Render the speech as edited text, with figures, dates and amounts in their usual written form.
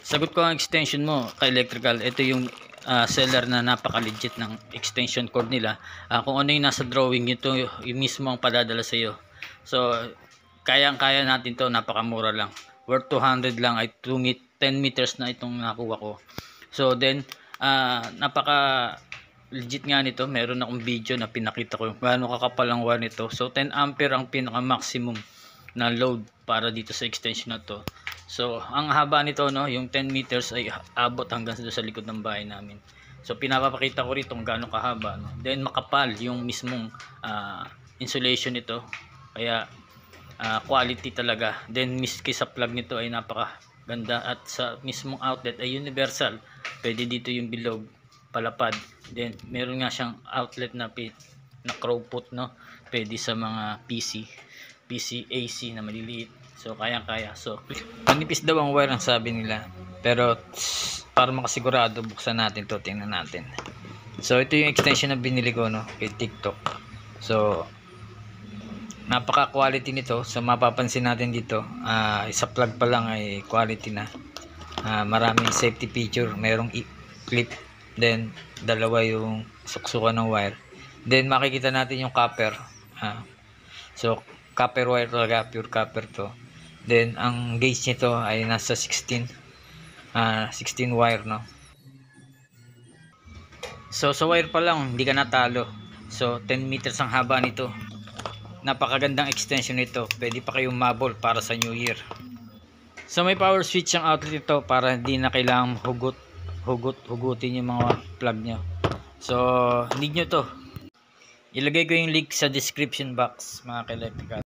Sagot ko ang extension mo kay electrical. Ito yung seller na napaka-legit ng extension cord nila. Kung ano yung nasa drawing, ito yung mismo ang padadala sa iyo. So, kayang-kaya natin to, napakamura lang. Worth 200 lang ay 10 meters na itong nakuha ko. So, then, napaka legit nga nito. Meron akong video na pinakita ko yung gaano kakapal ang wire nito. So, 10 ampere ang pinaka-maximum na load para dito sa extension na to. So, ang haba nito, no, yung 10 meters ay abot hanggang sa likod ng bahay namin. So, pinapakita ko rito kung gaano kahaba, no. Then, makapal yung mismong insulation nito. Kaya, quality talaga. Then, miski sa plug nito ay napakaganda. At sa mismong outlet ay universal. Pwede dito yung bilog, palapad. Then, meron nga siyang outlet na crow put, no. Pwede sa mga PC AC na maliliit. So, kayang-kaya. So, manipis daw ang wire ang sabi nila. Pero, para makasigurado, buksan natin to. Tingnan natin. So, ito yung extension na binili ko, no, kay TikTok. So, napaka-quality nito. So, mapapansin natin dito, sa plug pa lang ay quality na. Maraming safety feature. Mayroong clip. Then, dalawa yung suksukan ng wire. Then, makikita natin yung copper. So, copper wire talaga, pure copper to. Then ang gauge nito ay nasa 16 wire, no. So sa wire pa lang hindi ka natalo. So 10 meters ang haba nito. Napakagandang extension nito. Pwede pa kayong mabol para sa New Year. So may power switch ang outlet nito para hindi na kailangang hugutin yung mga plug nyo. So need nyo to. Ilagay ko yung link sa description box, mga ka-electrical.